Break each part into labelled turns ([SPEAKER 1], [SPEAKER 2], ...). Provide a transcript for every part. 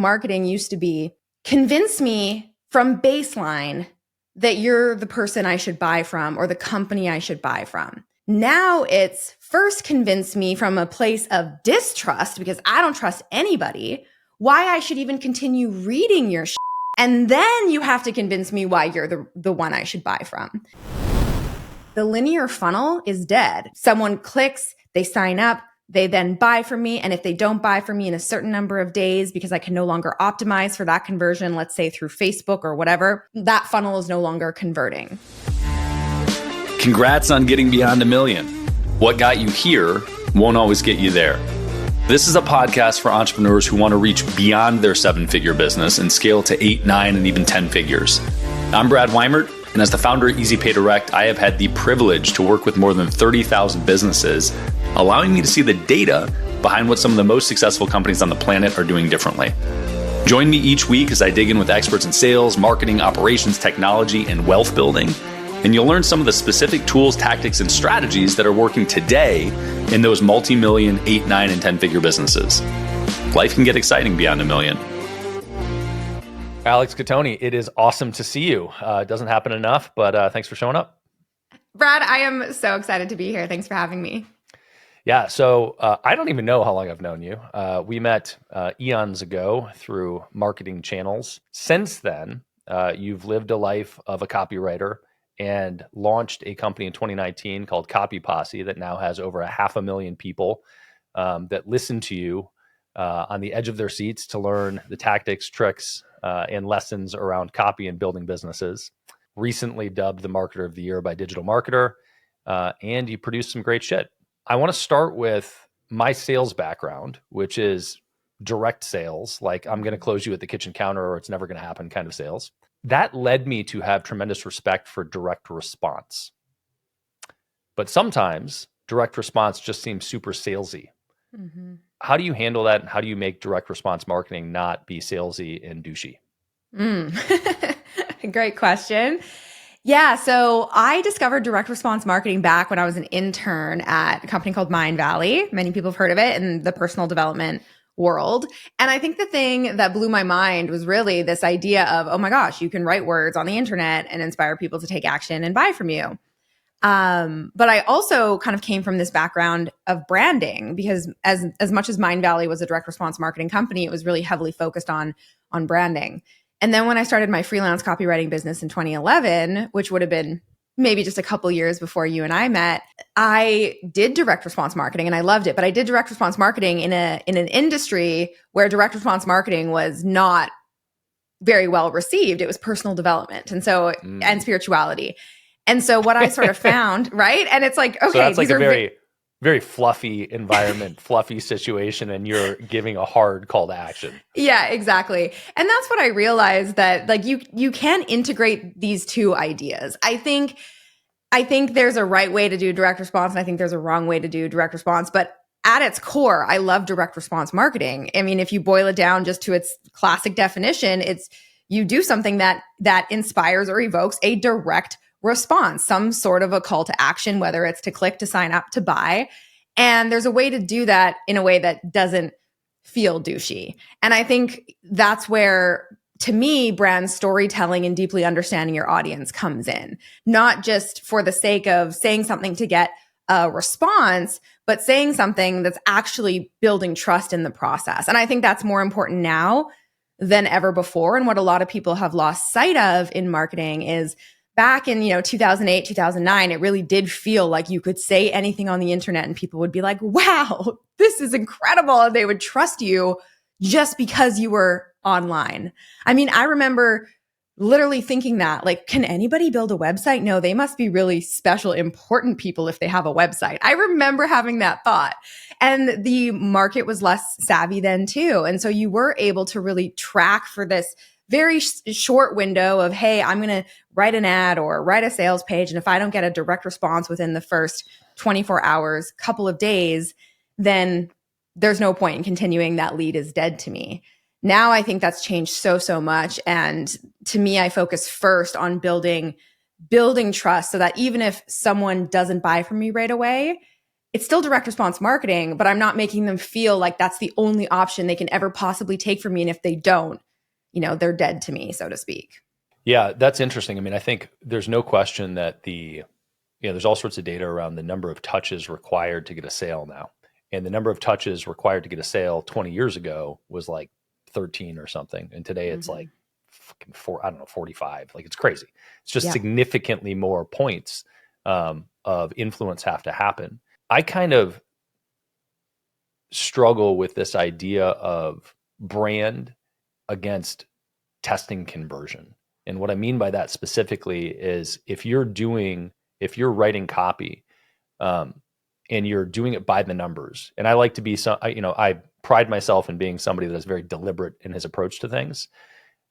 [SPEAKER 1] marketing used to be, convince me from baseline that you're the person I should buy from or the company I should buy from. Now it's first convince me from a place of distrust because I don't trust anybody why I should even continue reading your shit. And then you have to convince me why you're the one I should buy from. The linear funnel is dead. Someone clicks, they sign up, they then buy from me. And if they don't buy from me in a certain number of days, because I can no longer optimize for that conversion, let's say through Facebook or whatever, that funnel is no longer converting.
[SPEAKER 2] Congrats on getting beyond 1 million. What got you here won't always get you there. This is a podcast for entrepreneurs who want to reach beyond their 7-figure business and scale to 8, 9, and even 10 figures. I'm Brad Weimert, and as the founder of Easy Pay Direct, I have had the privilege to work with more than 30,000 businesses, allowing me to see the data behind what some of the most successful companies on the planet are doing differently. Join me each week as I dig in with experts in sales, marketing, operations, technology, and wealth building. And you'll learn some of the specific tools, tactics, and strategies that are working today in those multi-million, 8, 9, and 10-figure businesses. Life can get exciting beyond 1 million.
[SPEAKER 3] Alex Cattoni, it is awesome to see you. It doesn't happen enough, but thanks for showing up.
[SPEAKER 1] Brad, I am so excited to be here. Thanks for having me.
[SPEAKER 3] Yeah, so I don't even know how long I've known you. We met eons ago through marketing channels. Since then, you've lived a life of a copywriter and launched a company in 2019 called Copy Posse that now has over 500,000 people that listen to you on the edge of their seats to learn the tactics, tricks, and lessons around copy and building businesses. Recently dubbed the Marketer of the Year by DigitalMarketer, and you produced some great shit. I want to start with my sales background, which is direct sales, like I'm going to close you at the kitchen counter or it's never going to happen kind of sales. That led me to have tremendous respect for direct response. But sometimes direct response just seems super salesy. Mm-hmm. How do you handle that? And how do you make direct response marketing not be salesy and douchey?
[SPEAKER 1] Great question. Yeah, so I discovered direct response marketing back when I was an intern at a company called Mindvalley. Many people have heard of it in the personal development world. And I think the thing that blew my mind was really this idea of, oh my gosh, you can write words on the internet and inspire people to take action and buy from you. But I also kind of came from this background of branding because as much as Mindvalley was a direct response marketing company, it was really heavily focused on branding. And then when I started my freelance copywriting business in 2011, which would have been maybe just a couple years before you and I met, I did direct response marketing and I loved it. But I did direct response marketing in an industry where direct response marketing was not very well received. It was personal development and and spirituality. And so what I sort of found, right? And it's like, okay,
[SPEAKER 3] so that's like a very, very fluffy environment, fluffy situation, and you're giving a hard call to action.
[SPEAKER 1] Yeah, exactly. And that's what I realized, that like you can integrate these two ideas. I think there's a right way to do direct response, and I think there's a wrong way to do direct response. But at its core, I love direct response marketing. I mean, if you boil it down just to its classic definition, it's you do something that inspires or evokes a direct response, some sort of a call to action, whether it's to click, to sign up, to buy. And there's a way to do that in a way that doesn't feel douchey. And I think that's where, to me, brand storytelling and deeply understanding your audience comes in, not just for the sake of saying something to get a response, but saying something that's actually building trust in the process. And I think that's more important now than ever before. And what a lot of people have lost sight of in marketing is back in 2008, 2009, it really did feel like you could say anything on the internet and people would be like, wow, this is incredible. And they would trust you just because you were online. I mean, I remember literally thinking that, like, can anybody build a website? No, they must be really special, important people if they have a website. I remember having that thought. And the market was less savvy then too. And so you were able to really track for this very short window of, hey, I'm going to write an ad or write a sales page. And if I don't get a direct response within the first 24 hours, couple of days, then there's no point in continuing. That lead is dead to me. Now I think that's changed so much. And to me, I focus first on building trust so that even if someone doesn't buy from me right away, it's still direct response marketing, but I'm not making them feel like that's the only option they can ever possibly take from me. And if they don't, they're dead to me, so to speak.
[SPEAKER 3] Yeah, that's interesting. I mean, I think there's no question that there's all sorts of data around the number of touches required to get a sale now. And the number of touches required to get a sale 20 years ago was like 13 or something. And today it's like fucking 45. Like, it's crazy. It's just significantly more points of influence have to happen. I kind of struggle with this idea of brand against testing conversion. And what I mean by that specifically is if you're writing copy and you're doing it by the numbers, and I like to be I pride myself in being somebody that is very deliberate in his approach to things.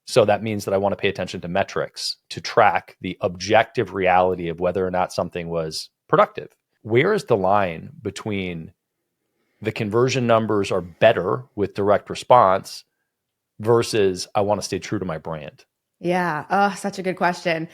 [SPEAKER 3] So that means that I want to pay attention to metrics to track the objective reality of whether or not something was productive. Where is the line between the conversion numbers are better with direct response versus I want to stay true to my brand?
[SPEAKER 1] Yeah. Oh, such a good question.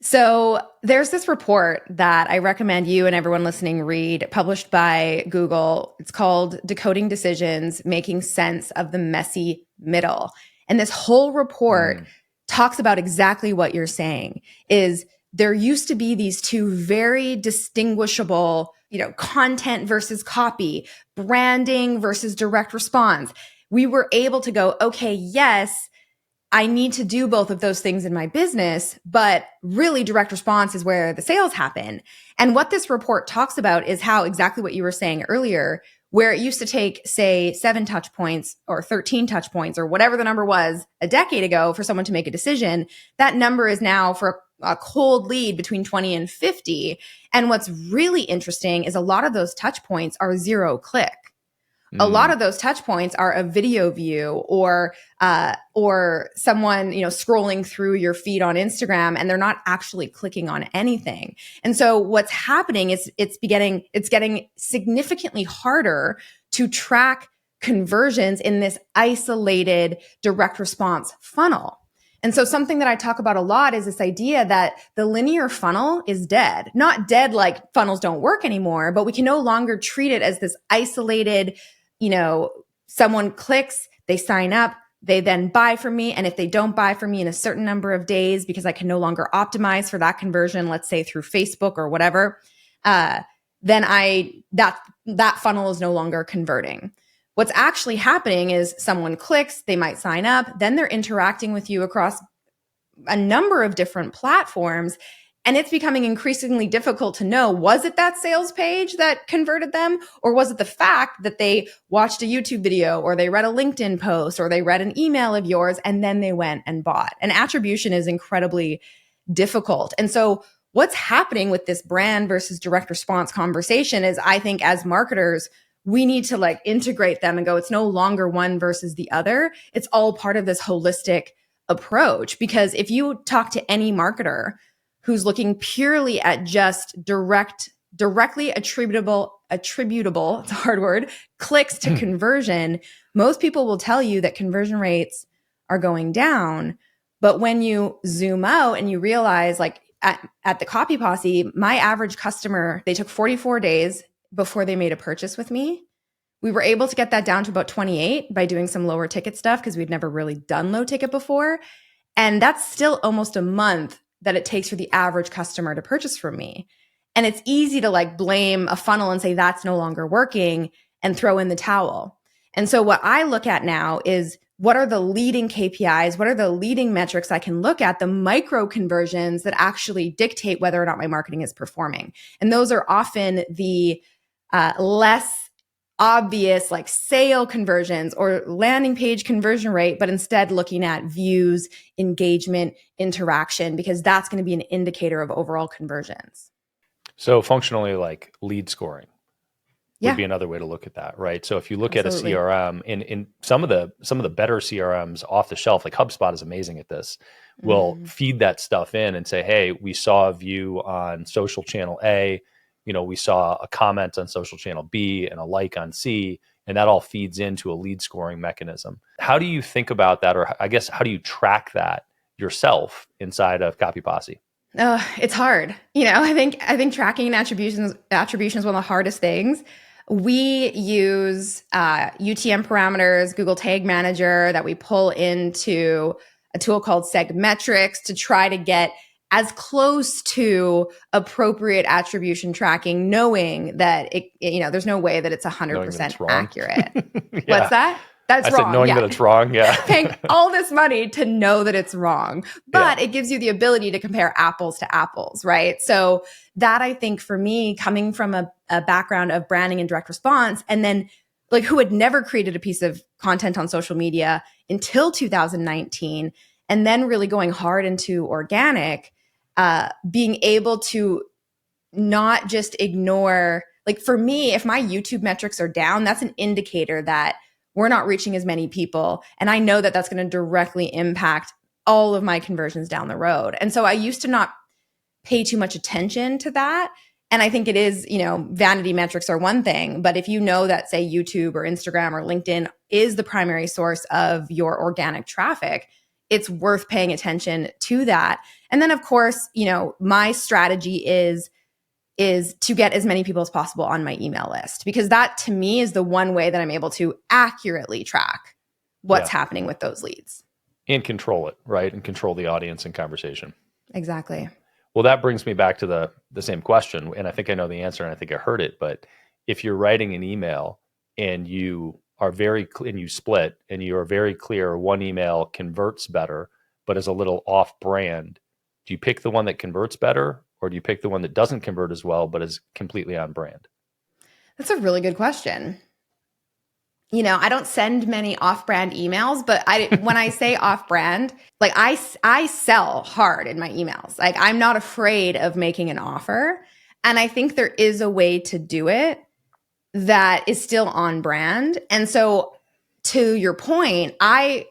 [SPEAKER 1] So there's this report that I recommend you and everyone listening read, published by Google. It's called Decoding Decisions, Making Sense of the Messy Middle. And this whole report talks about exactly what you're saying, is there used to be these two very distinguishable, content versus copy, branding versus direct response. We were able to go, okay, yes, I need to do both of those things in my business, but really direct response is where the sales happen. And what this report talks about is how exactly what you were saying earlier, where it used to take, say, 7 touch points or 13 touch points or whatever the number was a decade ago for someone to make a decision, that number is now for a cold lead between 20 and 50. And what's really interesting is a lot of those touch points are 0 click. A lot of those touch points are a video view or someone, scrolling through your feed on Instagram, and they're not actually clicking on anything. And so what's happening is it's getting significantly harder to track conversions in this isolated direct response funnel. And so something that I talk about a lot is this idea that the linear funnel is dead. Not dead like funnels don't work anymore, but we can no longer treat it as this isolated, someone clicks, they sign up, they then buy from me. And if they don't buy from me in a certain number of days, because I can no longer optimize for that conversion, let's say through Facebook or whatever, then that funnel is no longer converting. What's actually happening is someone clicks, they might sign up, then they're interacting with you across a number of different platforms. And it's becoming increasingly difficult to know, was it that sales page that converted them? Or was it the fact that they watched a YouTube video or they read a LinkedIn post or they read an email of yours and then they went and bought? And attribution is incredibly difficult. And so what's happening with this brand versus direct response conversation is, I think as marketers, we need to integrate them and go, it's no longer one versus the other. It's all part of this holistic approach. Because if you talk to any marketer who's looking purely at just directly attributable, it's a hard word, clicks to conversion, most people will tell you that conversion rates are going down. But when you zoom out and you realize, at the Copy Posse, my average customer, they took 44 days before they made a purchase with me. We were able to get that down to about 28 by doing some lower ticket stuff because we'd never really done low ticket before. And that's still almost a month that it takes for the average customer to purchase from me. And it's easy to blame a funnel and say that's no longer working and throw in the towel. And so what I look at now is, what are the leading KPIs? What are the leading metrics I can look at, the micro conversions that actually dictate whether or not my marketing is performing? And those are often the less obvious sale conversions or landing page conversion rate, but instead looking at views, engagement, interaction, because that's going to be an indicator of overall conversions.
[SPEAKER 3] So functionally, lead scoring would be another way to look at that, right? So if you look Absolutely. At a CRM, in some of the better CRMs off the shelf, like HubSpot is amazing at this, will feed that stuff in and say, hey, we saw a view on social channel A, we saw a comment on social channel B and a like on C, and that all feeds into a lead scoring mechanism. How do you think about that? Or I guess, how do you track that yourself inside of Copy Posse?
[SPEAKER 1] It's hard. I think tracking and attribution is one of the hardest things. We use UTM parameters, Google Tag Manager, that we pull into a tool called Segmetrics to try to get as close to appropriate attribution tracking, knowing that there's no way that it's
[SPEAKER 3] Knowing that
[SPEAKER 1] 100%
[SPEAKER 3] it's wrong.
[SPEAKER 1] accurate.
[SPEAKER 3] Yeah.
[SPEAKER 1] What's that? That's
[SPEAKER 3] I
[SPEAKER 1] wrong.
[SPEAKER 3] said knowing that it's wrong. Yeah.
[SPEAKER 1] Paying all this money to know that it's wrong, but it gives you the ability to compare apples to apples, right? So that, I think, for me, coming from a background of branding and direct response, and then like who had never created a piece of content on social media until 2019, and then really going hard into organic, being able to not just ignore, like for me, if my YouTube metrics are down, that's an indicator that we're not reaching as many people. And I know that that's going to directly impact all of my conversions down the road. And so I used to not pay too much attention to that. And I think it is, vanity metrics are one thing, but if you know that, say, YouTube or Instagram or LinkedIn is the primary source of your organic traffic, it's worth paying attention to that. And then, of course, my strategy is to get as many people as possible on my email list, because that to me is the one way that I'm able to accurately track what's happening with those leads.
[SPEAKER 3] And control it, right? And control the audience and conversation.
[SPEAKER 1] Exactly.
[SPEAKER 3] Well, that brings me back to the same question. And I think I know the answer and I think I heard it. But if you're writing an email and you are and you split and you are very clear, one email converts better, but is a little off brand, do you pick the one that converts better? Or do you pick the one that doesn't convert as well, but is completely on brand?
[SPEAKER 1] That's a really good question. I don't send many off-brand emails, but when I say off-brand, like I sell hard in my emails. Like I'm not afraid of making an offer. And I think there is a way to do it that is still on brand. And so to your point, I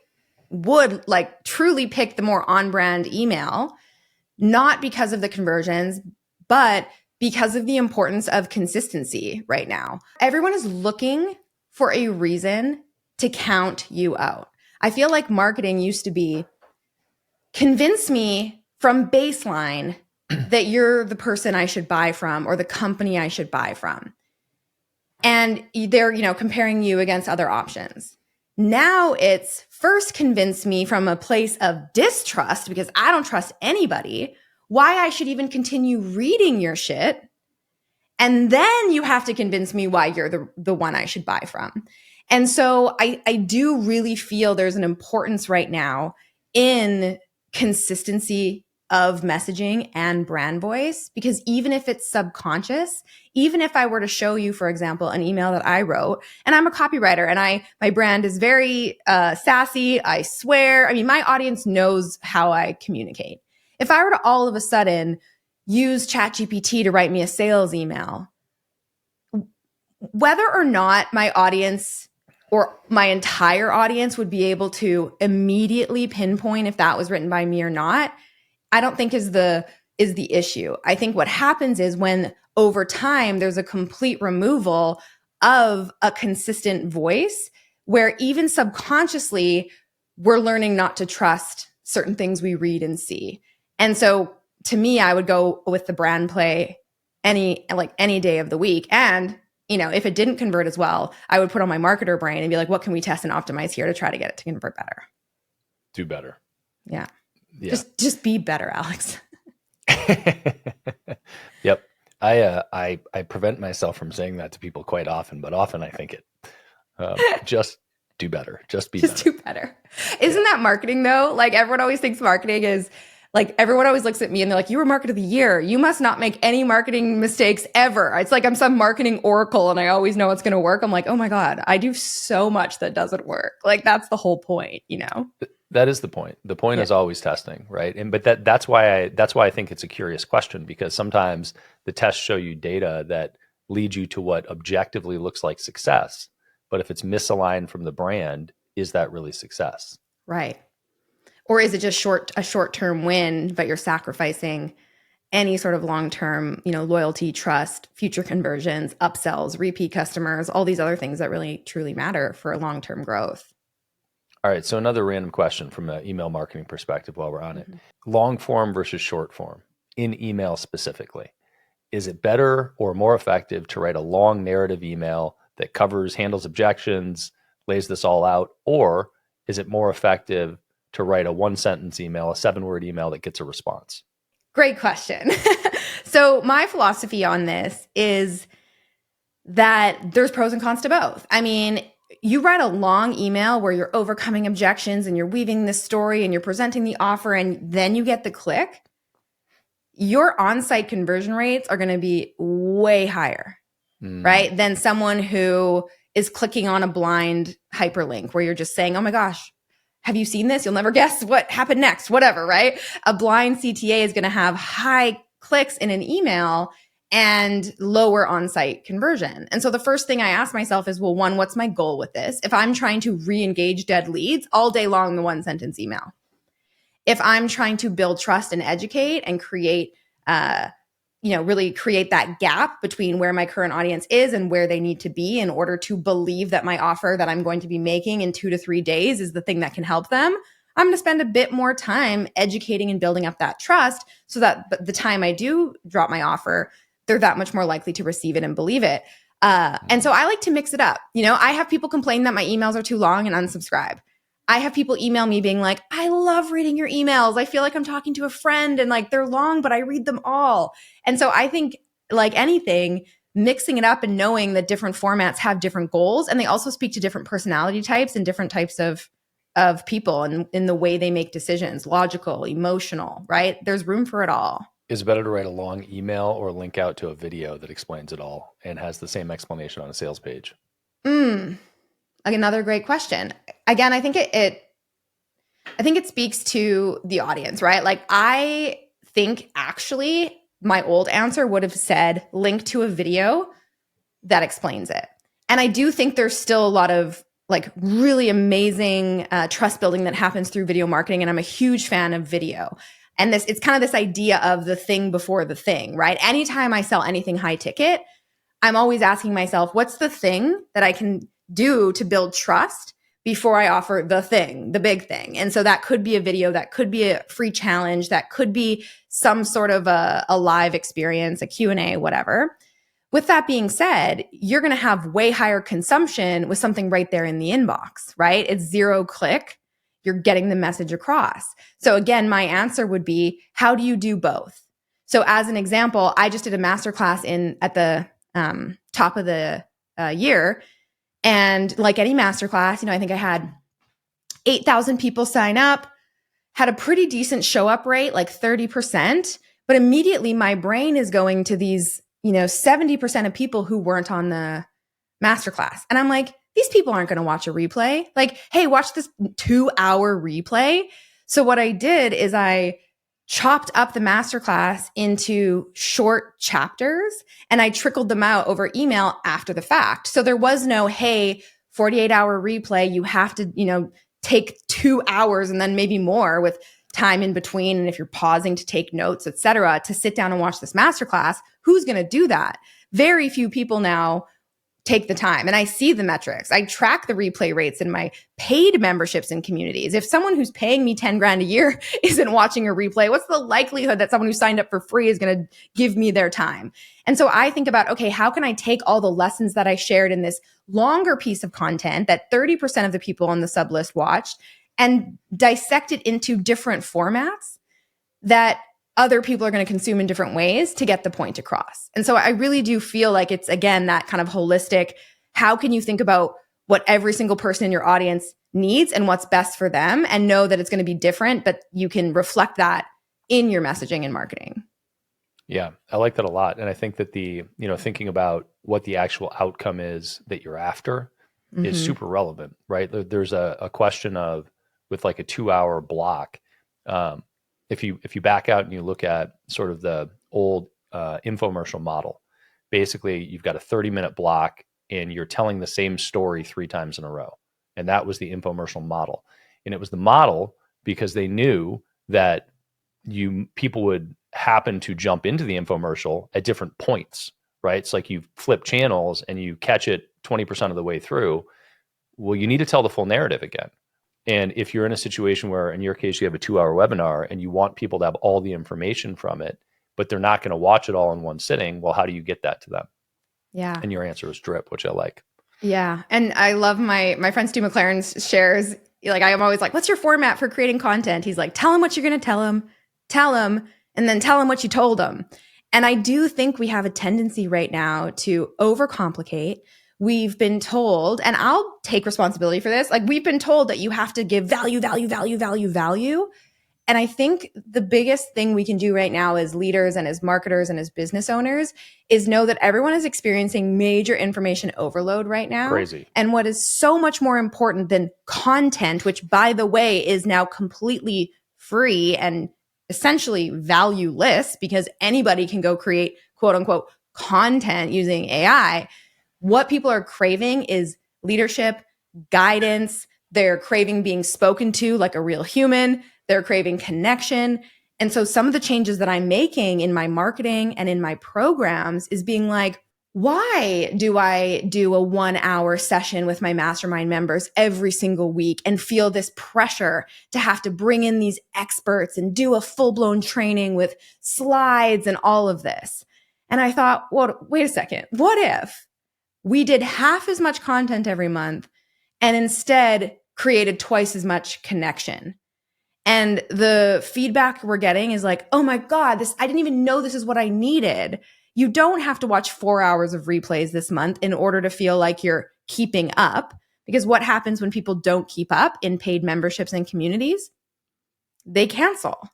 [SPEAKER 1] would like truly pick the more on-brand email, not because of the conversions, but because of the importance of consistency right now. Everyone is looking for a reason to count you out. I feel like marketing used to be, convince me from baseline that you're the person I should buy from or the company I should buy from. And they're, comparing you against other options. Now it's first convince me from a place of distrust, because I don't trust anybody, why I should even continue reading your shit. And then you have to convince me why you're the one I should buy from. And so I do really feel there's an importance right now in consistency of messaging and brand voice, because even if it's subconscious, even if I were to show you, for example, an email that I wrote, and I'm a copywriter and my brand is very sassy, I swear. I mean, my audience knows how I communicate. If I were to all of a sudden use ChatGPT to write me a sales email, whether or not my audience or my entire audience would be able to immediately pinpoint if that was written by me or not, I don't think is the issue. I think what happens is when over time there's a complete removal of a consistent voice, where even subconsciously we're learning not to trust certain things we read and see. And so to me, I would go with the brand play any day of the week. And if it didn't convert as well, I would put on my marketer brain and be like, what can we test and optimize here to try to get it to convert better?
[SPEAKER 3] Do better.
[SPEAKER 1] Yeah. Just be better, Alex.
[SPEAKER 3] Yep. I prevent myself from saying that to people quite often, but often I think it. Just do better. Just be better.
[SPEAKER 1] Do better. Isn't that marketing though? Like everyone always thinks marketing is like, everyone always looks at me and they're like, you were marketer of the year. You must not make any marketing mistakes ever. It's like I'm some marketing oracle and I always know it's going to work. I'm like, oh my God, I do so much that doesn't work. Like that's the whole point, That
[SPEAKER 3] is the point. The point is always testing, right? But that's why I think it's a curious question, because sometimes the tests show you data that lead you to what objectively looks like success. But if it's misaligned from the brand, is that really success?
[SPEAKER 1] Right. Or is it just a short-term win, but you're sacrificing any sort of long-term, loyalty, trust, future conversions, upsells, repeat customers, all these other things that really truly matter for long-term growth.
[SPEAKER 3] All right. So another random question from an email marketing perspective while we're on it. Long form versus short form. in email specifically? Is it better or more effective to write a long narrative email that handles objections, lays this all out? Or is it more effective to write a 1-sentence email, a 7-word email that gets a response?
[SPEAKER 1] Great question. So my philosophy on this is that there's pros and cons to both. I mean, you write a long email where you're overcoming objections and you're weaving this story and you're presenting the offer and then you get the click, your on-site conversion rates are going to be way higher, right? Than someone who is clicking on a blind hyperlink where you're just saying, oh my gosh, have you seen this? You'll never guess what happened next, whatever, right? A blind CTA is going to have high clicks in an email and lower on-site conversion. And so the first thing I ask myself is, well, one, what's my goal with this? If I'm trying to re-engage dead leads all day long, the 1-sentence email. If I'm trying to build trust and educate and create, really create that gap between where my current audience is and where they need to be in order to believe that my offer that I'm going to be making in 2 to 3 days is the thing that can help them, I'm going to spend a bit more time educating and building up that trust so that the time I do drop my offer, they're that much more likely to receive it and believe it. And so I like to mix it up. I have people complain that my emails are too long and unsubscribe. I have people email me being like, I love reading your emails. I feel like I'm talking to a friend and like they're long, but I read them all. And so I think like anything, mixing it up and knowing that different formats have different goals and they also speak to different personality types and different types of people and in the way they make decisions, logical, emotional, right? There's room for it all.
[SPEAKER 3] Is it better to write a long email or link out to a video that explains it all and has the same explanation on a sales page?
[SPEAKER 1] Like another great question. Again, I think it speaks to the audience, right? Like I think actually my old answer would have said link to a video that explains it. And I do think there's still a lot of like really amazing trust building that happens through video marketing. And I'm a huge fan of video. And it's kind of this idea of the thing before the thing, right? Anytime I sell anything high ticket, I'm always asking myself, what's the thing that I can do to build trust before I offer the thing, the big thing? And so that could be a video, that could be a free challenge, that could be some sort of a live experience, a Q&A, whatever. With that being said, you're going to have way higher consumption with something right there in the inbox, right? It's 0 click. You're getting the message across. So again, my answer would be, how do you do both? So as an example, I just did a masterclass at the top of the year. And like any masterclass, I think I had 8,000 people sign up, had a pretty decent show up rate, like 30%. But immediately my brain is going to these, 70% of people who weren't on the masterclass. And I'm like, these people aren't going to watch a replay. Like, hey, watch this 2-hour replay. So what I did is I chopped up the masterclass into short chapters and I trickled them out over email after the fact. So there was no, hey, 48-hour replay. You have to, take 2 hours and then maybe more with time in between. And if you're pausing to take notes, et cetera, to sit down and watch this masterclass, who's going to do that? Very few people now take the time. And I see the metrics. I track the replay rates in my paid memberships and communities. If someone who's paying me 10 grand a year isn't watching a replay, what's the likelihood that someone who signed up for free is going to give me their time? And so I think about, okay, how can I take all the lessons that I shared in this longer piece of content that 30% of the people on the sub list watched and dissect it into different formats that other people are going to consume in different ways to get the point across. And so I really do feel like it's, again, that kind of holistic, how can you think about what every single person in your audience needs and what's best for them and know that it's going to be different, but you can reflect that in your messaging and marketing.
[SPEAKER 3] Yeah, I like that a lot. And I think that thinking about what the actual outcome is that you're after is super relevant, right? There's a question of, with like a 2-hour block, if you back out and you look at sort of the old infomercial model, basically you've got a 30-minute block and you're telling the same story 3 times in a row. And that was the infomercial model. And it was the model because they knew that people would happen to jump into the infomercial at different points, right? It's like you flip channels and you catch it 20% of the way through. Well, you need to tell the full narrative again. And if you're in a situation where, in your case, you have a 2-hour webinar and you want people to have all the information from it, but they're not going to watch it all in one sitting. Well, how do you get that to them?
[SPEAKER 1] Yeah.
[SPEAKER 3] And your answer is drip, which I like.
[SPEAKER 1] Yeah. And I love my friend Stu McLaren's shares. Like, I'm always like, what's your format for creating content? He's like, tell him what you're going to tell him, and then tell him what you told him. And I do think we have a tendency right now to overcomplicate. We've been told, and I'll take responsibility for this, like we've been told that you have to give value. And I think the biggest thing we can do right now as leaders and as marketers and as business owners is know that everyone is experiencing major information overload right now.
[SPEAKER 3] Crazy.
[SPEAKER 1] And what is so much more important than content, which by the way is now completely free and essentially valueless because anybody can go create quote unquote content using AI. What people are craving is leadership, guidance. They're craving being spoken to like a real human. They're craving connection. And so some of the changes that I'm making in my marketing and in my programs is being like, why do I do a 1-hour session with my mastermind members every single week and feel this pressure to have to bring in these experts and do a full-blown training with slides and all of this? And I thought, well, wait a second. What if we did half as much content every month and instead created twice as much connection? And the feedback we're getting is like, oh my God, I didn't even know this is what I needed. You don't have to watch 4 hours of replays this month in order to feel like you're keeping up. Because what happens when people don't keep up in paid memberships and communities? They cancel.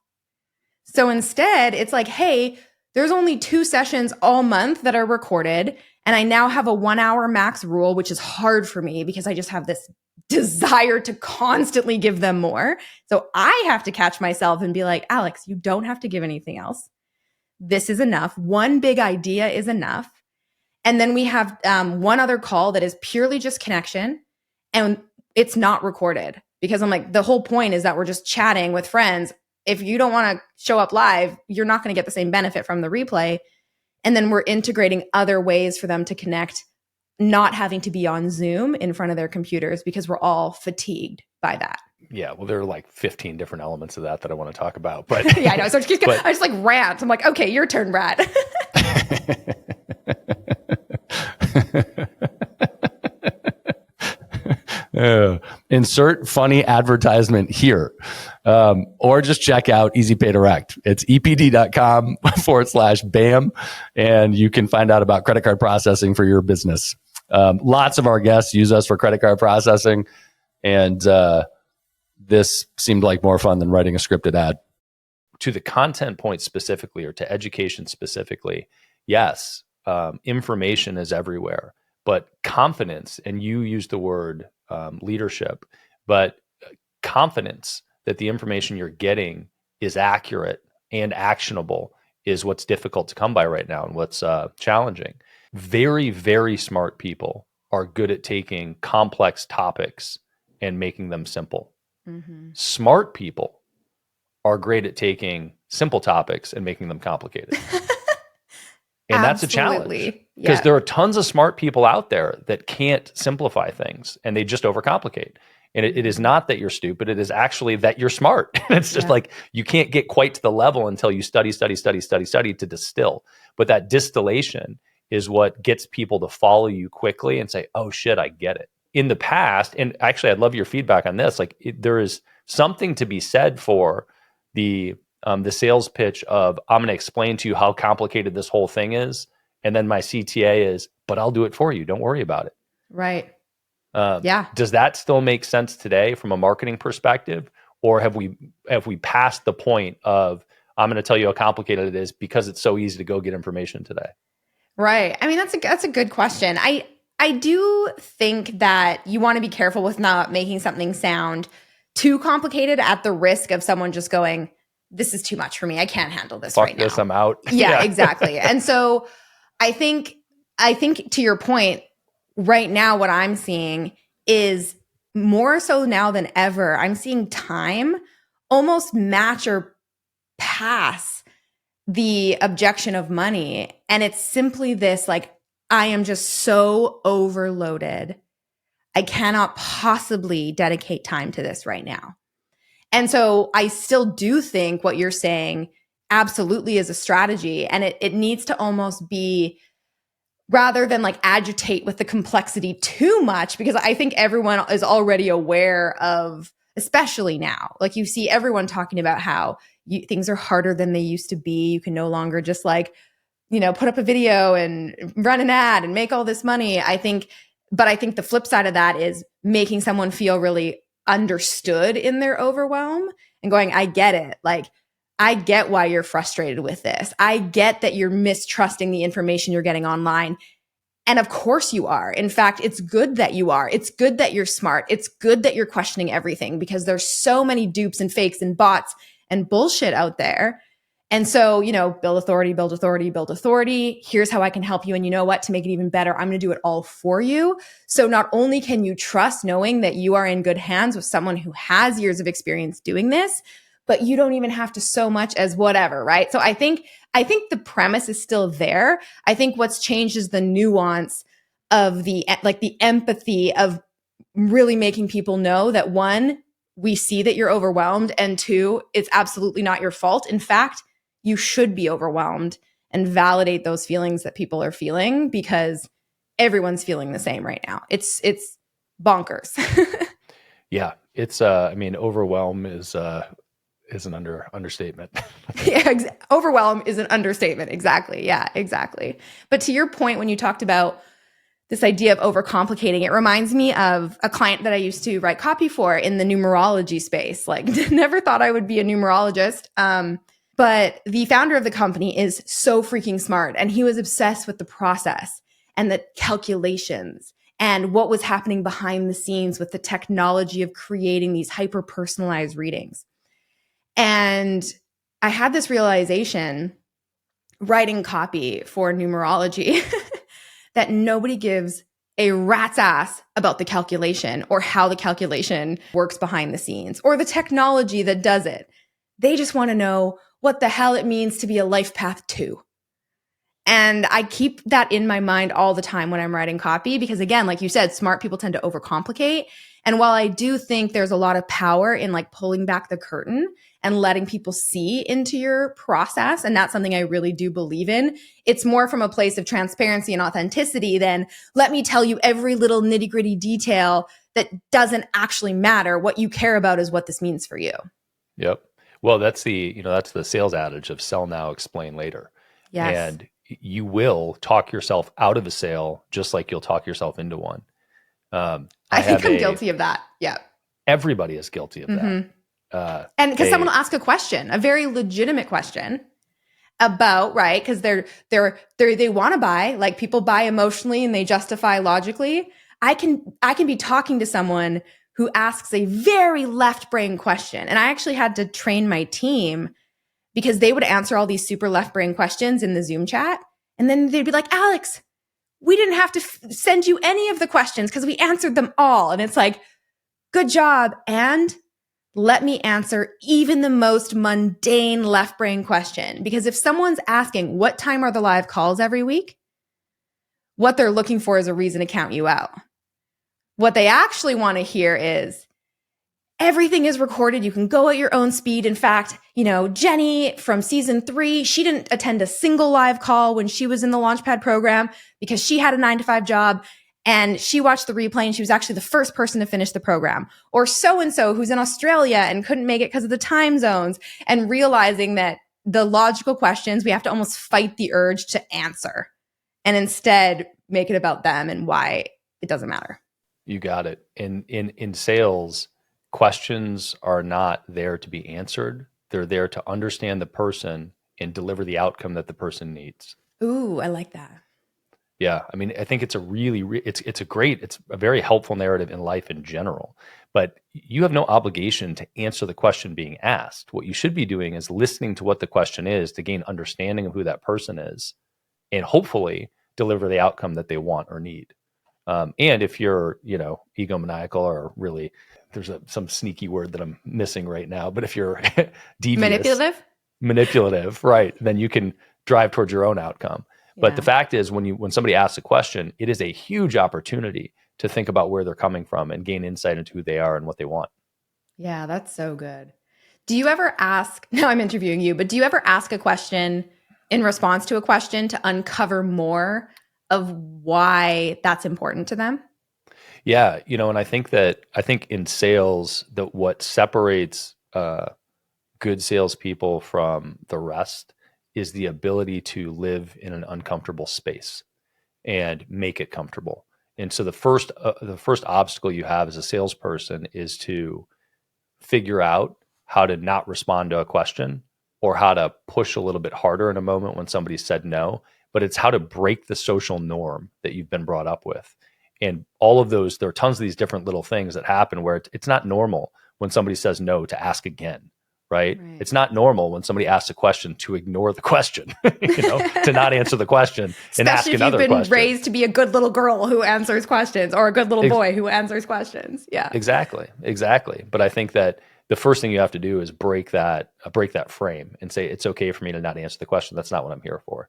[SPEAKER 1] So instead, it's like, hey, there's only 2 sessions all month that are recorded. And I now have a 1-hour max rule, which is hard for me because I just have this desire to constantly give them more. So I have to catch myself and be like, Alex, you don't have to give anything else. This is enough. One big idea is enough. And then we have one other call that is purely just connection. And it's not recorded because I'm like, the whole point is that we're just chatting with friends. If you don't want to show up live, you're not going to get the same benefit from the replay. And then we're integrating other ways for them to connect, not having to be on Zoom in front of their computers because we're all fatigued by that.
[SPEAKER 3] Yeah, well, there are like 15 different elements of that I want to talk about. But
[SPEAKER 1] yeah, I know. So I just like rant. I'm like, okay, your turn, Brad.
[SPEAKER 3] Insert funny advertisement here. Or just check out Easy Pay Direct. It's epd.com/BAM. And you can find out about credit card processing for your business. Lots of our guests use us for credit card processing. And this seemed like more fun than writing a scripted ad. To the content point specifically, or to education specifically, yes, information is everywhere. But confidence, and you use the word leadership, but confidence that the information you're getting is accurate and actionable is what's difficult to come by right now and what's challenging. Very, very smart people are good at taking complex topics and making them simple. Mm-hmm. Smart people are great at taking simple topics and making them complicated. And that's a challenge because there are tons of smart people out there that can't simplify things and they just overcomplicate. And it is not that you're stupid. It is actually that you're smart. It's just like you can't get quite to the level until you study to distill. But that distillation is what gets people to follow you quickly and say, oh shit, I get it. In the past, and actually I'd love your feedback on this, like there is something to be said for the sales pitch of, I'm going to explain to you how complicated this whole thing is. And then my CTA is, but I'll do it for you. Don't worry about it.
[SPEAKER 1] Right.
[SPEAKER 3] Does that still make sense today from a marketing perspective? Or have we passed the point of, I'm going to tell you how complicated it is because it's so easy to go get information today?
[SPEAKER 1] Right. I mean, that's a good question. I do think that you want to be careful with not making something sound too complicated at the risk of someone just going, this is too much for me. I can't handle this right now.
[SPEAKER 3] Fuck this, I'm out.
[SPEAKER 1] Yeah, exactly. And so I think to your point, right now, what I'm seeing is more so now than ever, I'm seeing time almost match or pass the objection of money. And it's simply this, like, I am just so overloaded. I cannot possibly dedicate time to this right now. And so I still do think what you're saying absolutely is a strategy. And it needs to almost be, rather than like agitate with the complexity too much, because I think everyone is already aware of, especially now, like you see everyone talking about how things are harder than they used to be. You can no longer just like, put up a video and run an ad and make all this money. But I think the flip side of that is making someone feel really understood in their overwhelm and going, I get it. Like, I get why you're frustrated with this. I get that you're mistrusting the information you're getting online. And of course you are. In fact, it's good that you are. It's good that you're smart. It's good that you're questioning everything, because there's so many dupes and fakes and bots and bullshit out there. And so, build authority, build authority, build authority. Here's how I can help you. And you know what? To make it even better, I'm going to do it all for you. So not only can you trust knowing that you are in good hands with someone who has years of experience doing this, but you don't even have to so much as whatever, right? So I think the premise is still there. I think what's changed is the nuance of the empathy of really making people know that, one, we see that you're overwhelmed, and two, it's absolutely not your fault. In fact, you should be overwhelmed, and validate those feelings that people are feeling, because everyone's feeling the same right now. It's bonkers.
[SPEAKER 3] Yeah, it's overwhelm is an understatement.
[SPEAKER 1] Yeah, overwhelm is an understatement. Exactly. Yeah, exactly. But to your point, when you talked about this idea of overcomplicating, it reminds me of a client that I used to write copy for in the numerology space. Like, never thought I would be a numerologist. But the founder of the company is so freaking smart. And he was obsessed with the process and the calculations and what was happening behind the scenes with the technology of creating these hyper-personalized readings. And I had this realization writing copy for numerology that nobody gives a rat's ass about the calculation or how the calculation works behind the scenes or the technology that does it. They just want to know what the hell it means to be a life path 2. And I keep that in my mind all the time when I'm writing copy, because again, like you said, smart people tend to overcomplicate. And while I do think there's a lot of power in like pulling back the curtain and letting people see into your process, and that's something I really do believe in, it's more from a place of transparency and authenticity than let me tell you every little nitty-gritty detail that doesn't actually matter. What you care about is what this means for you.
[SPEAKER 3] Yep. Well, that's the sales adage of sell now, explain later.
[SPEAKER 1] Yes.
[SPEAKER 3] And you will talk yourself out of a sale just like you'll talk yourself into one.
[SPEAKER 1] I think I'm guilty of that. Yeah.
[SPEAKER 3] Everybody is guilty of that.
[SPEAKER 1] And because someone will ask a question, a very legitimate question about, right? Because they want to buy, like people buy emotionally and they justify logically. I can be talking to someone who asks a very left brain question. And I actually had to train my team because they would answer all these super left brain questions in the Zoom chat. And then they'd be like, Alex, we didn't have to send you any of the questions because we answered them all. And it's like, good job. And let me answer even the most mundane left brain question. Because if someone's asking, what time are the live calls every week? What they're looking for is a reason to count you out. What they actually want to hear is, everything is recorded. You can go at your own speed. In fact, Jenny from season 3, she didn't attend a single live call when she was in the Launchpad program because she had a 9-to-5 job and she watched the replay and she was actually the first person to finish the program. Or so-and-so who's in Australia and couldn't make it because of the time zones, and realizing that the logical questions, we have to almost fight the urge to answer and instead make it about them and why it doesn't matter.
[SPEAKER 3] You got it. In sales, questions are not there to be answered. They're there to understand the person and deliver the outcome that the person needs.
[SPEAKER 1] Ooh, I like that.
[SPEAKER 3] Yeah. I mean, I think it's a it's a very helpful narrative in life in general, but you have no obligation to answer the question being asked. What you should be doing is listening to what the question is to gain understanding of who that person is and hopefully deliver the outcome that they want or need. And if you're, egomaniacal or really, there's some sneaky word that I'm missing right now, but if you're devious, manipulative, right, then you can drive towards your own outcome. But the fact is, when somebody asks a question, it is a huge opportunity to think about where they're coming from and gain insight into who they are and what they want.
[SPEAKER 1] Yeah, that's so good. Do you ever ask, now I'm interviewing you, but do you ever ask a question in response to a question to uncover more of why that's important to them?
[SPEAKER 3] Yeah, and I think in sales that what separates good salespeople from the rest is the ability to live in an uncomfortable space and make it comfortable. And so the first obstacle you have as a salesperson is to figure out how to not respond to a question or how to push a little bit harder in a moment when somebody said no, but it's how to break the social norm that you've been brought up with. And all of those, there are tons of these different little things that happen where it's not normal when somebody says no to ask again, right? It's not normal when somebody asks a question to ignore the question, to not answer the question and ask another question.
[SPEAKER 1] Especially if you've been raised to be a good little girl who answers questions or a good little boy who answers questions. Yeah.
[SPEAKER 3] Exactly. But I think that the first thing you have to do is break that frame and say, it's okay for me to not answer the question. That's not what I'm here for.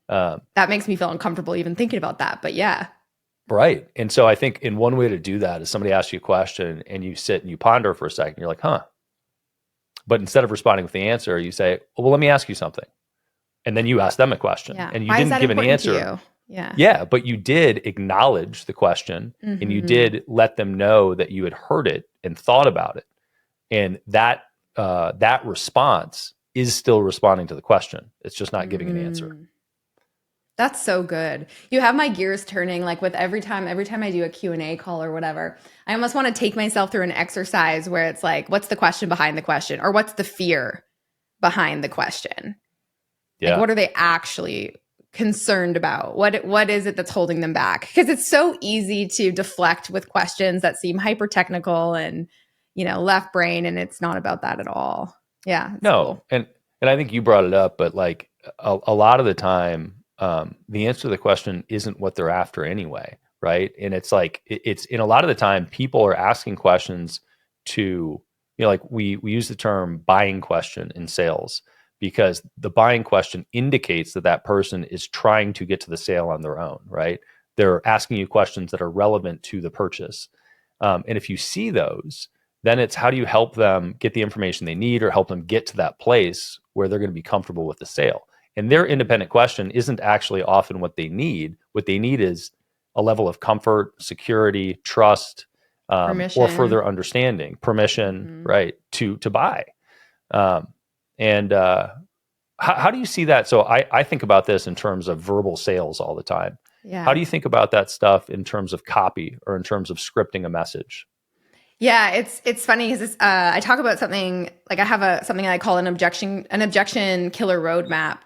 [SPEAKER 1] That makes me feel uncomfortable even thinking about that, but yeah.
[SPEAKER 3] Right. And so I think in one way to do that is somebody asks you a question and you sit and you ponder for a second. You're like, huh. But instead of responding with the answer, you say, well, let me ask you something. And then you ask them a question.
[SPEAKER 1] Yeah.
[SPEAKER 3] And you
[SPEAKER 1] Why
[SPEAKER 3] didn't give an answer.
[SPEAKER 1] To you? Yeah.
[SPEAKER 3] Yeah. But you did acknowledge the question and you did let them know that you had heard it and thought about it. And that response is still responding to the question. It's just not giving an answer.
[SPEAKER 1] That's so good. You have my gears turning, like with every time I do a Q&A call or whatever, I almost want to take myself through an exercise where it's like, what's the question behind the question? Or what's the fear behind the question?
[SPEAKER 3] Yeah.
[SPEAKER 1] Like, what are they actually concerned about? What is it that's holding them back? Because it's so easy to deflect with questions that seem hyper technical and, left brain, and it's not about that at all. Yeah.
[SPEAKER 3] No. Cool. And I think you brought it up, but like a lot of the time, the answer to the question isn't what they're after anyway, right? And it's like it's in a lot of the time people are asking questions to, like we use the term buying question in sales because the buying question indicates that person is trying to get to the sale on their own, right? They're asking you questions that are relevant to the purchase. And if you see those, then it's how do you help them get the information they need or help them get to that place where they're going to be comfortable with the sale. And their independent question isn't actually often what they need. What they need is a level of comfort, security, trust, or further understanding, permission, right, to buy. How do you see that? So I think about this in terms of verbal sales all the time.
[SPEAKER 1] Yeah.
[SPEAKER 3] How do you think about that stuff in terms of copy or in terms of scripting a message?
[SPEAKER 1] Yeah, it's funny because I talk about something like I have something I call an objection killer roadmap,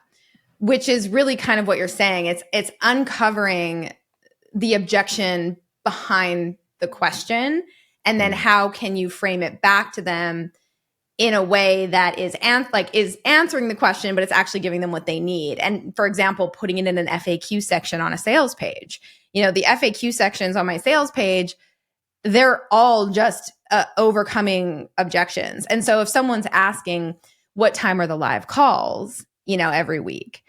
[SPEAKER 1] which is really kind of what you're saying. It's uncovering the objection behind the question, and then how can you frame it back to them in a way that is answering the question, but it's actually giving them what they need. And for example, putting it in an FAQ section on a sales page. The FAQ sections on my sales page, they're all just overcoming objections. And so if someone's asking, what time are the live calls, every week,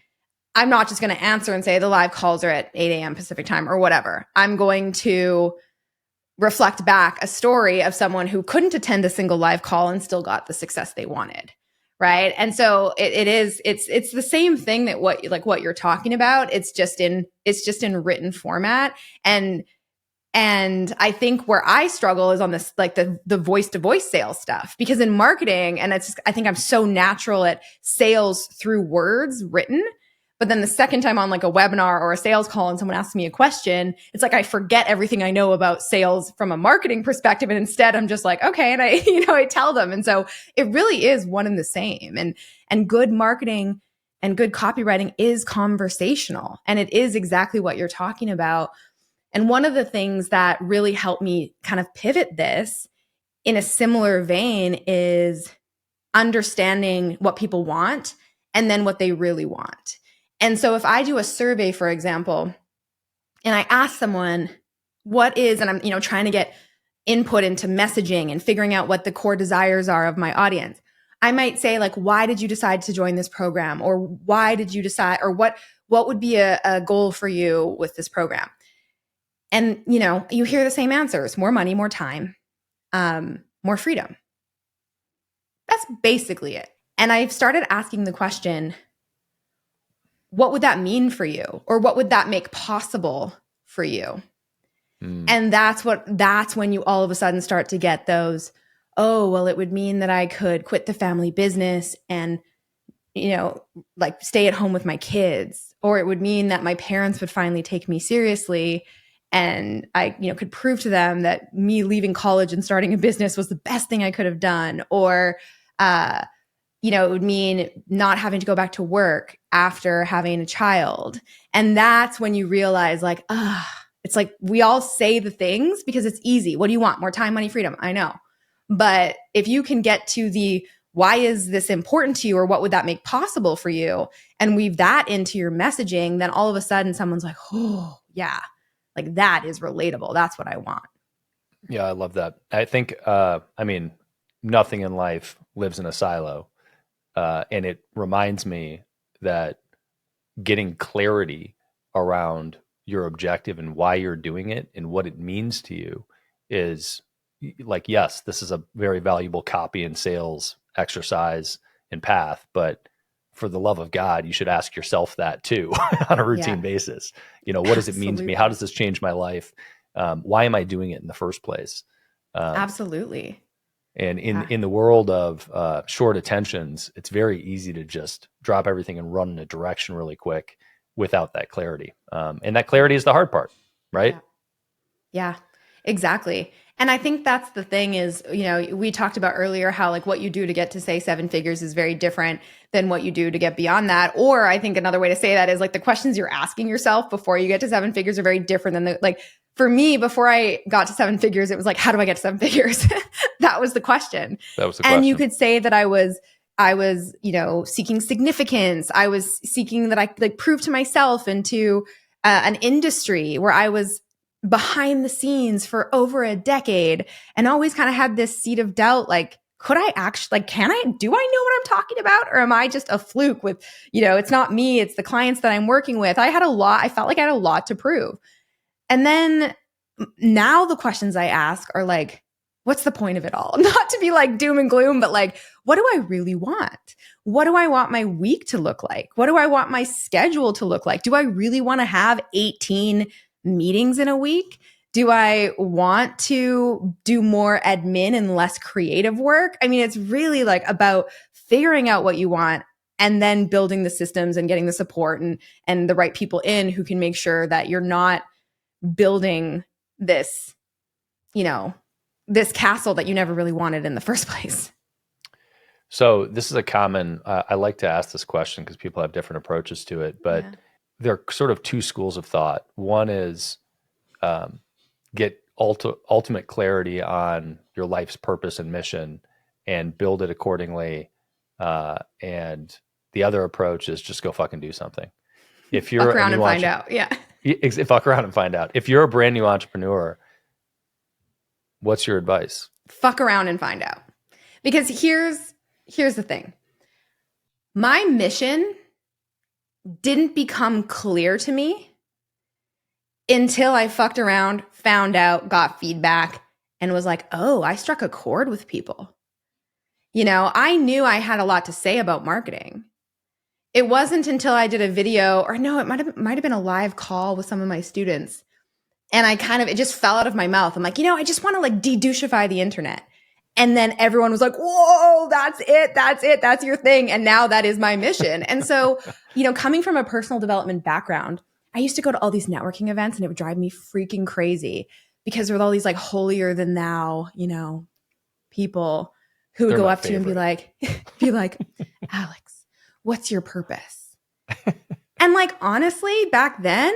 [SPEAKER 1] I'm not just going to answer and say the live calls are at 8 a.m. Pacific time or whatever. I'm going to reflect back a story of someone who couldn't attend a single live call and still got the success they wanted. Right. And so it's the same thing that what you're talking about. It's just in written format. And I think where I struggle is on this, like the voice to voice sales stuff, because in marketing, and I think I'm so natural at sales through words written. But then the second time on like a webinar or a sales call and someone asks me a question, it's like I forget everything I know about sales from a marketing perspective. And instead I'm just like, okay. And I tell them. And so it really is one and the same. And good marketing and good copywriting is conversational. And it is exactly what you're talking about. And one of the things that really helped me kind of pivot this in a similar vein is understanding what people want and then what they really want. And so if I do a survey, for example, and I ask someone what is, and I'm, trying to get input into messaging and figuring out what the core desires are of my audience, I might say like, why did you decide to join this program? Or why did you decide, or what would be a goal for you with this program? And, you hear the same answers: more money, more time, more freedom. That's basically it. And I've started asking the question, what would that mean for you? Or what would that make possible for you? And that's when you all of a sudden start to get those, oh, well, it would mean that I could quit the family business and, like stay at home with my kids. Or it would mean that my parents would finally take me seriously and I, could prove to them that me leaving college and starting a business was the best thing I could have done. Or, it would mean not having to go back to work after having a child. And that's when you realize like, it's like we all say the things because it's easy. What do you want? More time, money, freedom. I know. But if you can get to the why is this important to you or what would that make possible for you and weave that into your messaging, then all of a sudden someone's like, oh, yeah, like that is relatable. That's what I want.
[SPEAKER 3] Yeah, I love that. I think, nothing in life lives in a silo. And it reminds me that getting clarity around your objective and why you're doing it and what it means to you is like, yes, this is a very valuable copy and sales exercise and path, but for the love of God, you should ask yourself that too on a routine basis. What does it mean to me? How does this change my life? Why am I doing it in the first place?
[SPEAKER 1] Absolutely.
[SPEAKER 3] And in the world of short attentions, it's very easy to just drop everything and run in a direction really quick without that clarity. And that clarity is the hard part, right?
[SPEAKER 1] Yeah, exactly. And I think that's the thing is, we talked about earlier how like what you do to get to say 7 figures is very different than what you do to get beyond that. Or I think another way to say that is like the questions you're asking yourself before you get to 7 figures are very different than for me, before I got to 7 figures, it was like, how do I get to 7 figures? That was the question. And you could say that I was, seeking significance. I was seeking that I could prove to myself and to an industry where I was behind the scenes for over a decade and always kind of had this seed of doubt. Like, could I actually, do I know what I'm talking about? Or am I just a fluke with, it's not me, it's the clients that I'm working with. I felt like I had a lot to prove. And then now the questions I ask are like, what's the point of it all? Not to be like doom and gloom, but like, what do I really want? What do I want my week to look like? What do I want my schedule to look like? Do I really want to have 18 meetings in a week? Do I want to do more admin and less creative work? I mean, it's really like about figuring out what you want and then building the systems and getting the support and the right people in who can make sure that you're not building this, this castle that you never really wanted in the first place.
[SPEAKER 3] So this is a common, I like to ask this question because people have different approaches to it, but there are sort of 2 schools of thought. One is get ultimate clarity on your life's purpose and mission and build it accordingly. And the other approach is just go fucking do something. If you're
[SPEAKER 1] fuck around and find out. Yeah.
[SPEAKER 3] Fuck around and find out. If you're a brand new entrepreneur, what's your advice?
[SPEAKER 1] Fuck around and find out. Because here's the thing. My mission didn't become clear to me until I fucked around, found out, got feedback, and was like, oh, I struck a chord with people. I knew I had a lot to say about marketing. It wasn't until I did a video, or no, it might have been a live call with some of my students. And it just fell out of my mouth. I'm like, I just want to de-douchify the internet. And then everyone was like, whoa, that's it. That's your thing. And now that is my mission. And so, coming from a personal development background, I used to go to all these networking events and it would drive me freaking crazy because there were all these holier than thou, people who would go up to you and be like, Alex, what's your purpose? And honestly, back then,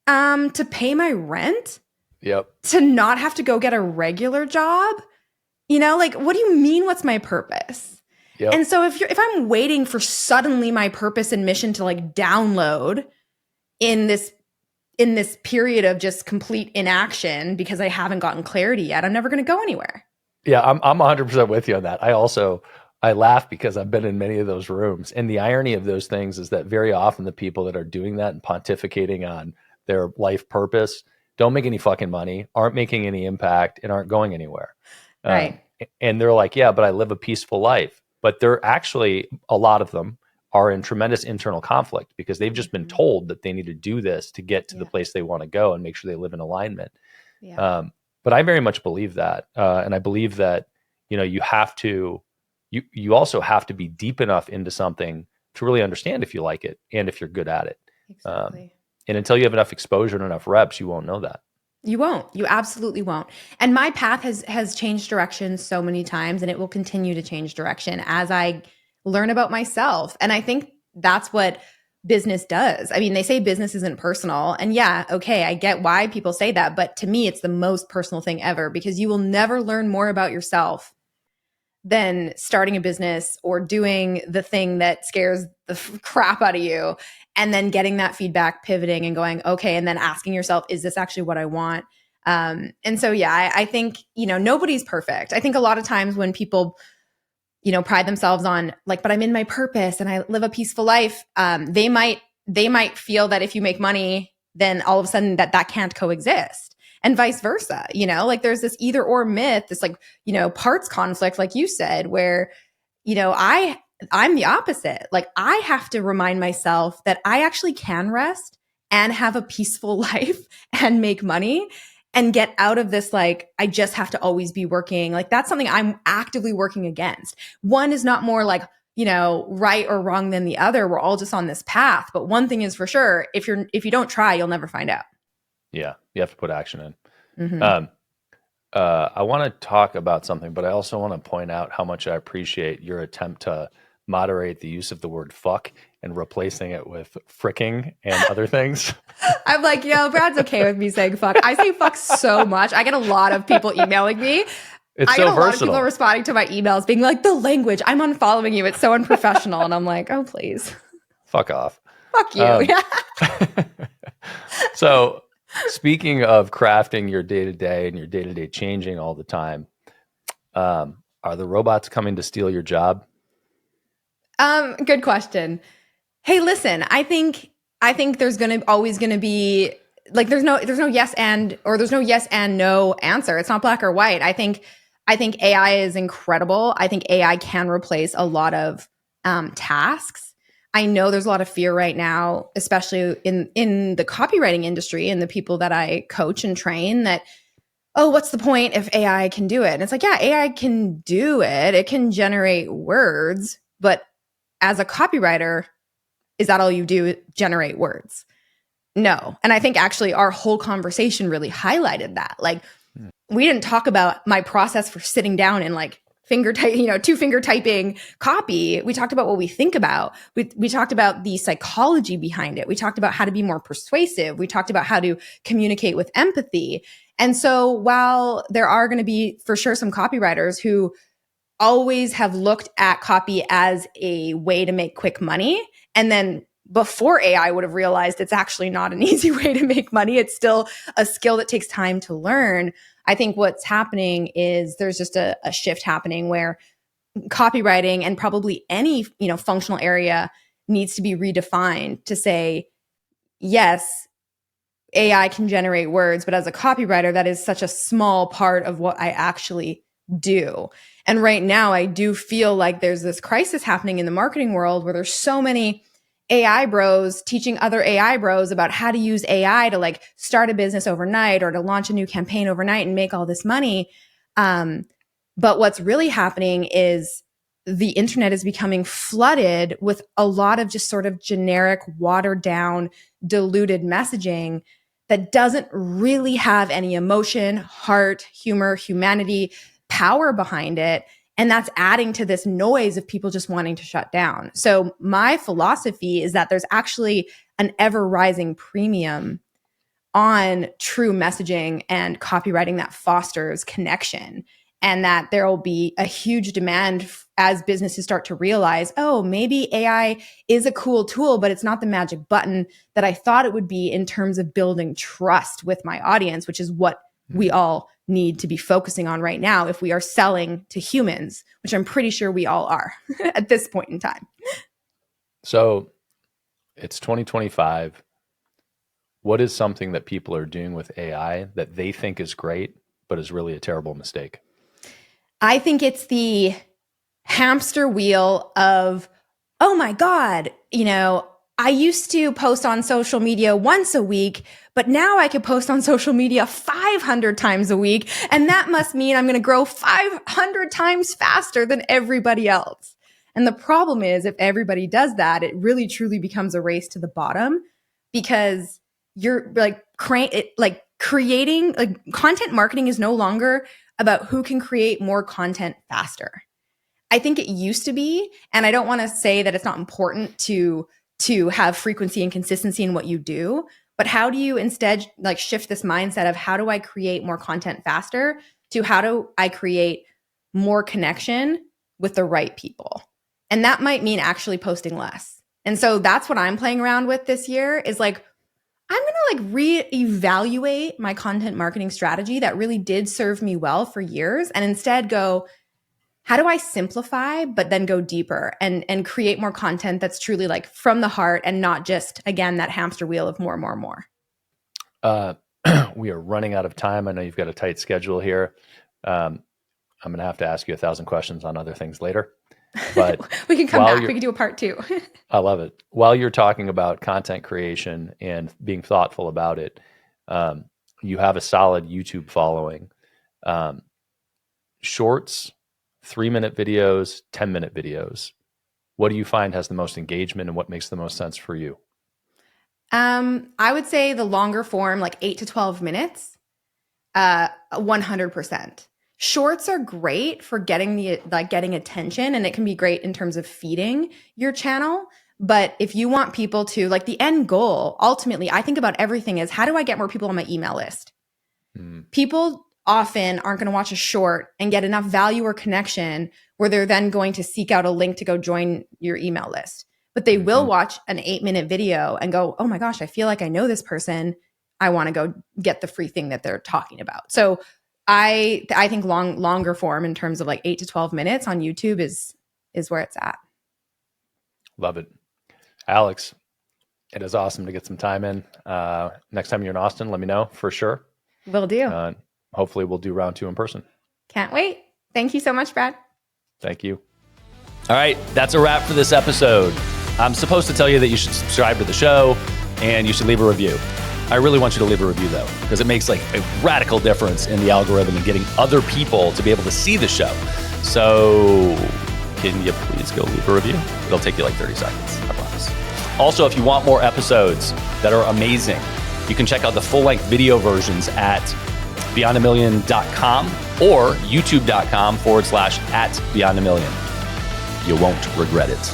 [SPEAKER 1] to pay my rent, to not have to go get a regular job, what do you mean? What's my purpose? Yep. And so if I'm waiting for suddenly my purpose and mission to download in this period of just complete inaction because I haven't gotten clarity yet, I'm never going to go anywhere.
[SPEAKER 3] Yeah, I'm 100% with you on that. I laugh because I've been in many of those rooms. And the irony of those things is that very often the people that are doing that and pontificating on their life purpose don't make any fucking money, aren't making any impact, and aren't going anywhere.
[SPEAKER 1] Right.
[SPEAKER 3] And they're like, yeah, but I live a peaceful life. But they're actually, a lot of them are in tremendous internal conflict because they've just been told that they need to do this to get to the place they want to go and make sure they live in alignment.
[SPEAKER 1] Yeah.
[SPEAKER 3] But I very much believe that. And I believe that, you have to, you also have to be deep enough into something to really understand if you like it and if you're good at it.
[SPEAKER 1] Exactly.
[SPEAKER 3] And until you have enough exposure and enough reps, you won't know that.
[SPEAKER 1] You won't. You absolutely won't. And my path has changed direction so many times, and it will continue to change direction as I learn about myself. And I think that's what business does. I mean, they say business isn't personal. And yeah, okay, I get why people say that. But to me, it's the most personal thing ever because you will never learn more about yourself than starting a business or doing the thing that scares the crap out of you and then getting that feedback, pivoting and going, okay, and then asking yourself, is this actually what I want? And so, yeah, I think, nobody's perfect. I think a lot of times when people, pride themselves on like, but I'm in my purpose and I live a peaceful life, they might feel that if you make money, then all of a sudden that can't coexist. And vice versa, like there's this either or myth, this like, parts conflict, like you said, where, I'm the opposite. Like I have to remind myself that I actually can rest and have a peaceful life and make money and get out of this, like, I just have to always be working. Like that's something I'm actively working against. One is not more like, right or wrong than the other. We're all just on this path. But one thing is for sure, if you don't try, you'll never find out.
[SPEAKER 3] Yeah, you have to put action in. I want to talk about something, but I also want to point out how much I appreciate your attempt to moderate the use of the word fuck and replacing it with fricking and other things.
[SPEAKER 1] I'm like, Brad's okay with me saying fuck. I say fuck so much. I get a lot of people emailing me.
[SPEAKER 3] It's
[SPEAKER 1] I
[SPEAKER 3] so
[SPEAKER 1] get a lot of
[SPEAKER 3] versatile.
[SPEAKER 1] people responding to my emails being like, the language, I'm unfollowing you. It's so unprofessional. And I'm like, oh, please.
[SPEAKER 3] Fuck off.
[SPEAKER 1] Fuck you.
[SPEAKER 3] So speaking of crafting your day-to-day and your day-to-day changing all the time, are the robots coming to steal your job?
[SPEAKER 1] Good question. Hey, listen, I think there's always gonna be like there's no yes and no answer. It's not black or white. I think AI is incredible. I think AI can replace a lot of tasks. I know there's a lot of fear right now, especially in the copywriting industry and the people that I coach and train that, oh, what's the point if AI can do it? And it's like, yeah, AI can do it. It can generate words, but as a copywriter, is that all you do, generate words? No. And I think actually our whole conversation really highlighted that. Like we didn't talk about my process for sitting down and like two finger typing copy. We talked about what we think about. We talked about the psychology behind it. We talked about how to be more persuasive. We talked about how to communicate with empathy. And so while there are going to be for sure some copywriters who always have looked at copy as a way to make quick money, and then before AI would have realized it's actually not an easy way to make money. It's still a skill that takes time to learn. I think what's happening is there's just a shift happening where copywriting and probably any, functional area needs to be redefined to say, yes, AI can generate words, but as a copywriter, that is such a small part of what I actually do. And right now, I do feel like there's this crisis happening in the marketing world where there's so many AI bros teaching other AI bros about how to use AI to like start a business overnight or to launch a new campaign overnight and make all this money. But what's really happening is the internet is becoming flooded with a lot of just sort of generic, watered down, diluted messaging that doesn't really have any emotion, heart, humor, humanity, power behind it. And that's adding to this noise of people just wanting to shut down. So my philosophy is that there's actually an ever rising premium on true messaging and copywriting that fosters connection, and that there will be a huge demand as businesses start to realize, oh, maybe AI is a cool tool, but it's not the magic button that I thought it would be in terms of building trust with my audience, which is what we all need to be focusing on right now if we are selling to humans, which I'm pretty sure we all are at this point in time.
[SPEAKER 3] So it's 2025. What is something that people are doing with AI that they think is great, but is really a terrible mistake?
[SPEAKER 1] I think it's the hamster wheel of, oh my God, I used to post on social media once a week, but now I can post on social media 500 times a week. And that must mean I'm going to grow 500 times faster than everybody else. And the problem is, if everybody does that, it really truly becomes a race to the bottom, because you're creating content marketing is no longer about who can create more content faster. I think it used to be, and I don't want to say that it's not important to have frequency and consistency in what you do, but how do you instead shift this mindset of how do I create more content faster to how do I create more connection with the right people? And that might mean actually posting less. And so that's what I'm playing around with this year is I'm going to reevaluate my content marketing strategy that really did serve me well for years, and instead go, how do I simplify, but then go deeper and create more content that's truly from the heart and not just, again, that hamster wheel of more.
[SPEAKER 3] We are running out of time. I know you've got a tight schedule here. I'm going to have to ask you 1,000 questions on other things later. But
[SPEAKER 1] we can come back. We can do a part 2.
[SPEAKER 3] I love it. While you're talking about content creation and being thoughtful about it, you have a solid YouTube following. Shorts, 3-minute videos, 10-minute videos. What do you find has the most engagement and what makes the most sense for you?
[SPEAKER 1] I would say the longer form, 8 to 12 minutes, 100%. Shorts are great for getting attention, and it can be great in terms of feeding your channel. But if you want people to the end goal, ultimately, I think about everything as how do I get more people on my email list? People often aren't going to watch a short and get enough value or connection where they're then going to seek out a link to go join your email list. But they will watch an 8-minute video and go, oh my gosh, I feel like I know this person. I want to go get the free thing that they're talking about. So I think longer form in terms of 8 to 12 minutes on YouTube is where it's at.
[SPEAKER 3] Love it. Alex, it is awesome to get some time in. Next time you're in Austin, let me know for sure.
[SPEAKER 1] Will do.
[SPEAKER 3] Hopefully we'll do round 2 in person.
[SPEAKER 1] Can't wait. Thank you so much, Brad.
[SPEAKER 3] Thank you. All right, that's a wrap for this episode. I'm supposed to tell you that you should subscribe to the show and you should leave a review. I really want you to leave a review though, because it makes a radical difference in the algorithm and getting other people to be able to see the show. So can you please go leave a review? It'll take you 30 seconds, I promise. Also, if you want more episodes that are amazing, you can check out the full-length video versions at beyondamillion.com or youtube.com/@beyondamillion. You won't regret it.